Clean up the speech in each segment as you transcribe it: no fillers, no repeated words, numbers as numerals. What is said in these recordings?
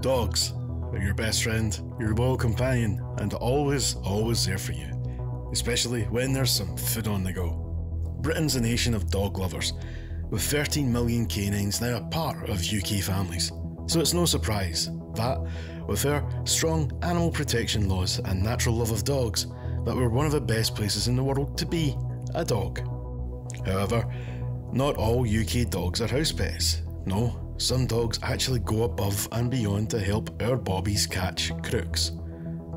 Dogs are your best friend, your loyal companion, and always there for you, especially when there's some food on the go. Britain's a nation of dog lovers, with 13 million canines now a part of UK families. So it's no surprise that, with our strong animal protection laws and natural love of dogs, that we're one of the best places in the world to be a dog. However, not all UK dogs are house pets. No, some dogs actually go above and beyond to help our bobbies catch crooks.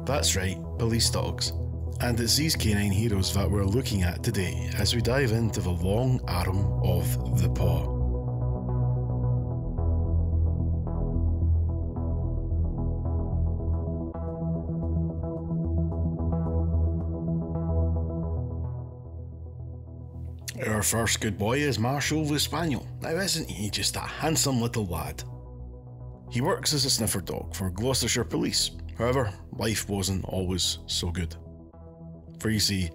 That's right, police dogs. And it's these canine heroes that we're looking at today as we dive into the long arm of the paw. Our first good boy is Marshall the Spaniel. Now isn't he just a handsome little lad? He works as a sniffer dog for Gloucestershire Police. However, life wasn't always so good. For you see,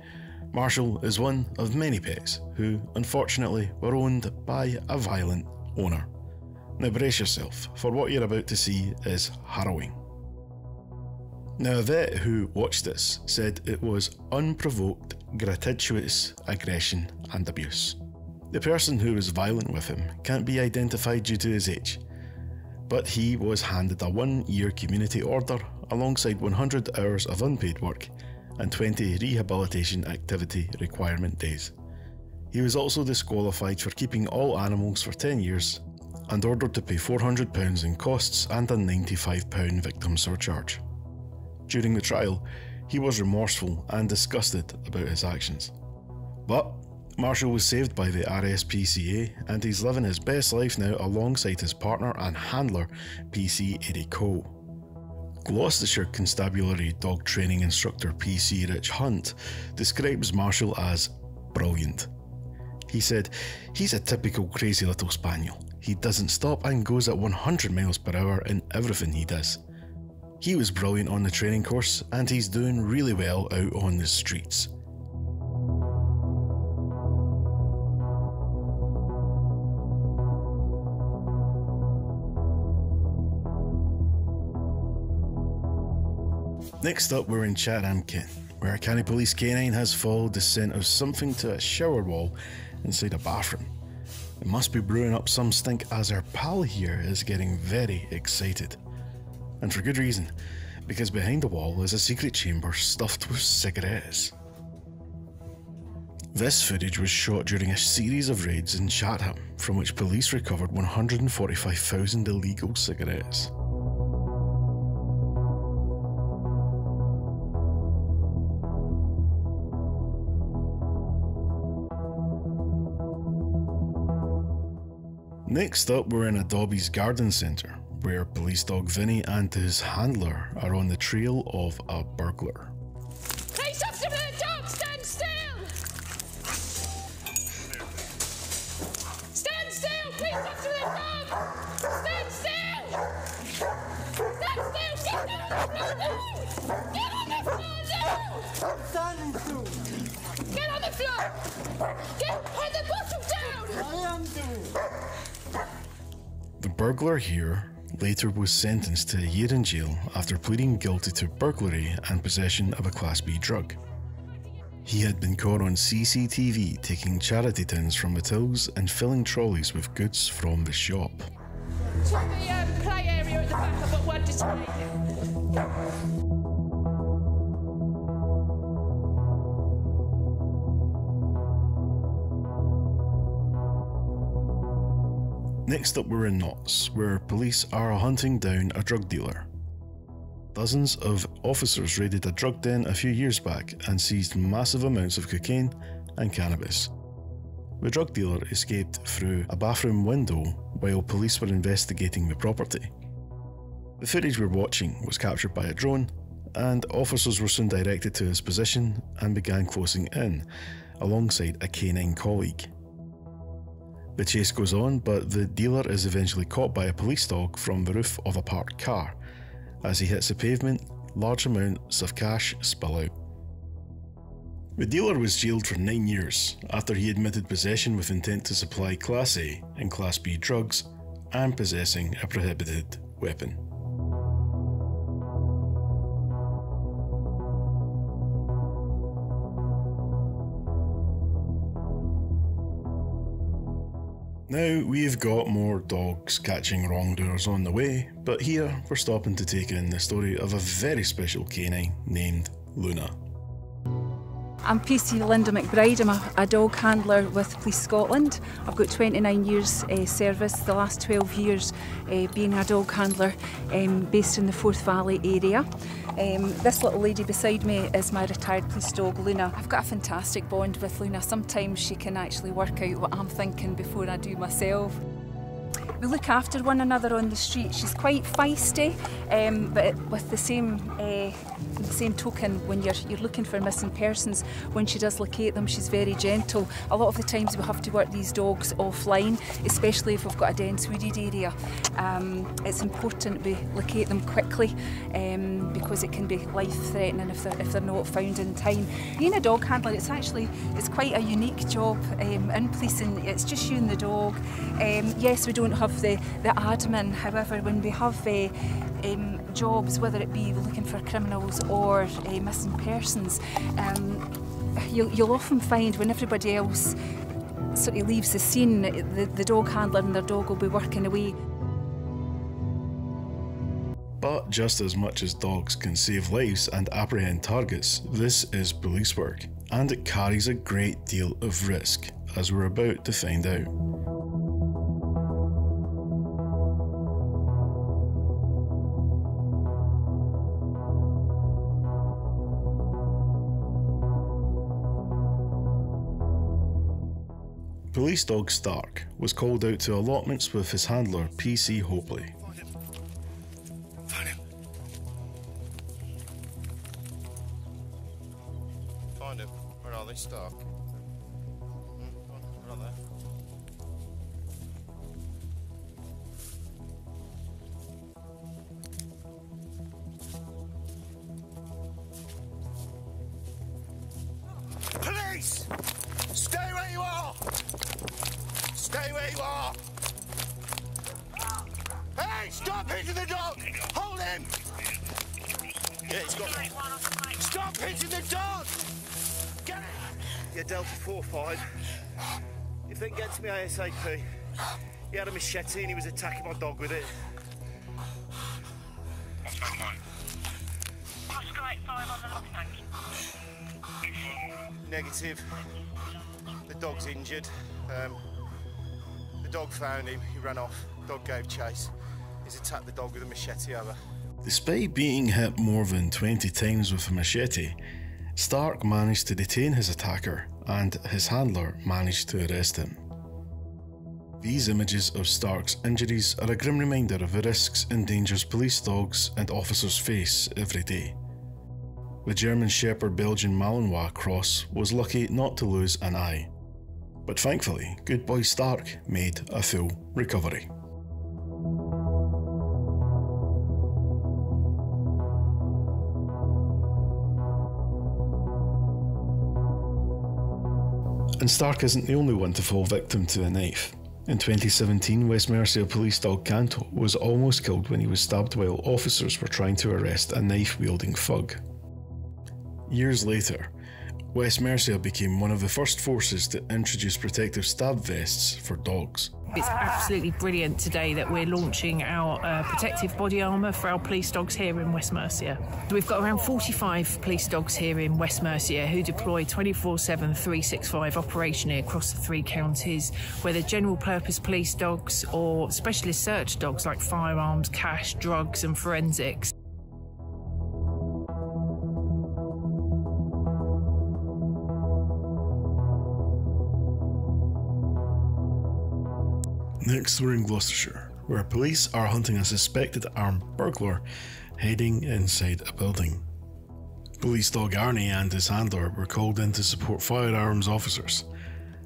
Marshall is one of many pets who, unfortunately, were owned by a violent owner. Now brace yourself, for what you're about to see is harrowing. Now a vet who watched this said it was unprovoked, gratuitous aggression and abuse. The person who was violent with him can't be identified due to his age, but he was handed a 1-year community order alongside 100 hours of unpaid work and 20 rehabilitation activity requirement days. He was also disqualified for keeping all animals for 10 years and ordered to pay £400 in costs and a £95 victim surcharge. During the trial, he was remorseful and disgusted about his actions. But Marshall was saved by the RSPCA and he's living his best life now alongside his partner and handler, PC Eddie Cole. Gloucestershire Constabulary dog training instructor PC Rich Hunt describes Marshall as brilliant. He said, "He's a typical crazy little spaniel. He doesn't stop and goes at 100 miles per hour in everything he does. He was brilliant on the training course and he's doing really well out on the streets." Next up, we're in Chatham, Kent, where a canny police canine has followed the scent of something to a shower wall inside a bathroom. It must be brewing up some stink as our pal here is getting very excited. And for good reason, because behind the wall is a secret chamber stuffed with cigarettes. This footage was shot during a series of raids in Chatham, from which police recovered 145,000 illegal cigarettes. Next up, we're in a Dobbies garden centre, where police dog Vinny and his handler are on the trail of a burglar. Hey, stop the dog! Stand still! Stand still! Please stop the dog! Stand still! Stand still! Get on the floor now! Standing still. Get on the floor! Put the bottle down! I am doing. The burglar here later was sentenced to a year in jail after pleading guilty to burglary and possession of a Class B drug. He had been caught on CCTV taking charity tins from the tills and filling trolleys with goods from the shop. Check the play area at the back. I've got one display. Next up, we're in Notts, where police are hunting down a drug dealer. Dozens of officers raided a drug den a few years back and seized massive amounts of cocaine and cannabis. The drug dealer escaped through a bathroom window while police were investigating the property. The footage we're watching was captured by a drone, and officers were soon directed to his position and began closing in, alongside a canine colleague. The chase goes on, but the dealer is eventually caught by a police dog from the roof of a parked car. As he hits the pavement, large amounts of cash spill out. The dealer was jailed for 9 years after he admitted possession with intent to supply Class A and Class B drugs and possessing a prohibited weapon. Now, we've got more dogs catching wrongdoers on the way, but here we're stopping to take in the story of a very special canine named Luna. I'm PC Linda McBride. I'm a dog handler with Police Scotland. I've got 29 years service, the last 12 years being a dog handler based in the Forth Valley area. This little lady beside me is my retired police dog Luna. I've got a fantastic bond with Luna. Sometimes she can actually work out what I'm thinking before I do myself. We look after one another on the street. She's quite feisty, but with the same token, when you're looking for missing persons, when she does locate them, she's very gentle. A lot of the times we have to work these dogs offline, especially if we've got a dense wooded area. It's important we locate them quickly because it can be life-threatening if they're not found in time. Being a dog handler, it's quite a unique job in policing. It's just you and the dog. Yes, we don't have the admin. However, when we have jobs, whether it be looking for criminals or missing persons, you'll often find when everybody else sort of leaves the scene, the dog handler and their dog will be working away. But just as much as dogs can save lives and apprehend targets, this is police work, and it carries a great deal of risk, as we're about to find out. Police dog Stark was called out to allotments with his handler PC Hopley. Find him. Where are they, Stark? Where are they? Police! Stay where you are! Stay where you are! Hey, stop hitting the dog! Hold him! Yeah, he's got me. Stop hitting the dog! Get it! Yeah, Delta 4-5. If they can get to me ASAP, he had a machete and he was attacking my dog with it. Oscar 85 on the lock, thank you. Negative. The dog's injured. The dog found him, he ran off. Dog gave chase. He's attacked the dog with a machete over. Despite being hit more than 20 times with a machete, Stark managed to detain his attacker and his handler managed to arrest him. These images of Stark's injuries are a grim reminder of the risks and dangers police dogs and officers face every day. The German Shepherd Belgian Malinois cross was lucky not to lose an eye, but thankfully good boy Stark made a full recovery. And Stark isn't the only one to fall victim to a knife. In 2017, West Mercia police dog Canto was almost killed when he was stabbed while officers were trying to arrest a knife-wielding thug. Years later, West Mercia became one of the first forces to introduce protective stab vests for dogs. It's absolutely brilliant today that we're launching our protective body armour for our police dogs here in West Mercia. We've got around 45 police dogs here in West Mercia who deploy 24/7, 365 operationally across the 3 counties, whether general purpose police dogs or specialist search dogs like firearms, cash, drugs and forensics. Next, we're in Gloucestershire, where police are hunting a suspected armed burglar hiding inside a building. Police dog Arnie and his handler were called in to support firearms officers,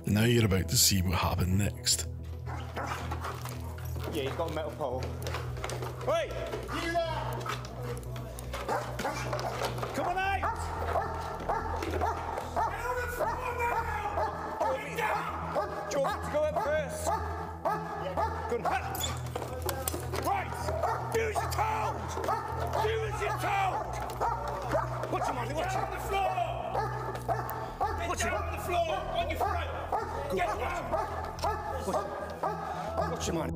and now you're about to see what happened next. Yeah, he's got a metal pole. Wait! You there! Come on out! Get on the floor now! Get down! Do you want me to go up first? Good. Right! Do as you're told! Do as you're told! Watch him, Arnie, watch him! Get on the floor! Get down on the floor! On your front! Good. Get down! Trzymaj.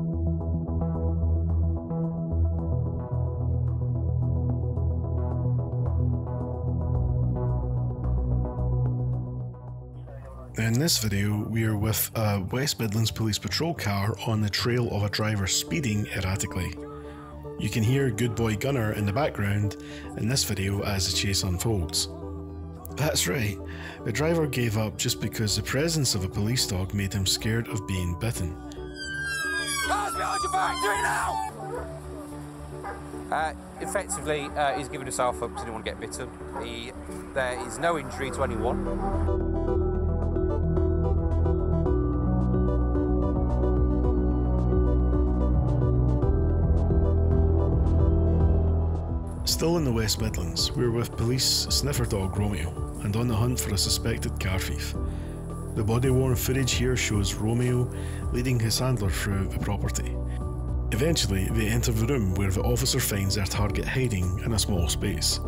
In this video, we are with a West Midlands Police Patrol car on the trail of a driver speeding erratically. You can hear Good Boy Gunner in the background in this video as the chase unfolds. That's right, the driver gave up just because the presence of a police dog made him scared of being bitten. Hands behind your back, do it now! Effectively, he's given himself up because he didn't want to get bitten. There is no injury to anyone. Still in the West Midlands, we're with police sniffer dog Romeo and on the hunt for a suspected car thief. The body-worn footage here shows Romeo leading his handler through the property. Eventually, they enter the room where the officer finds their target hiding in a small space.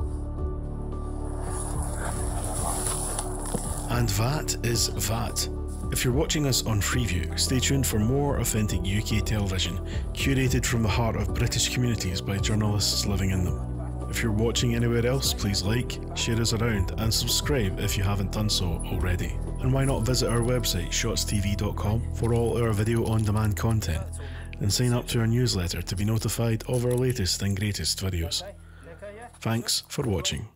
And that is that. If you're watching us on Freeview, stay tuned for more authentic UK television, curated from the heart of British communities by journalists living in them. If you're watching anywhere else, please like, share us around and subscribe if you haven't done so already. And why not visit our website shotstv.com for all our video on demand content and sign up to our newsletter to be notified of our latest and greatest videos. Thanks for watching.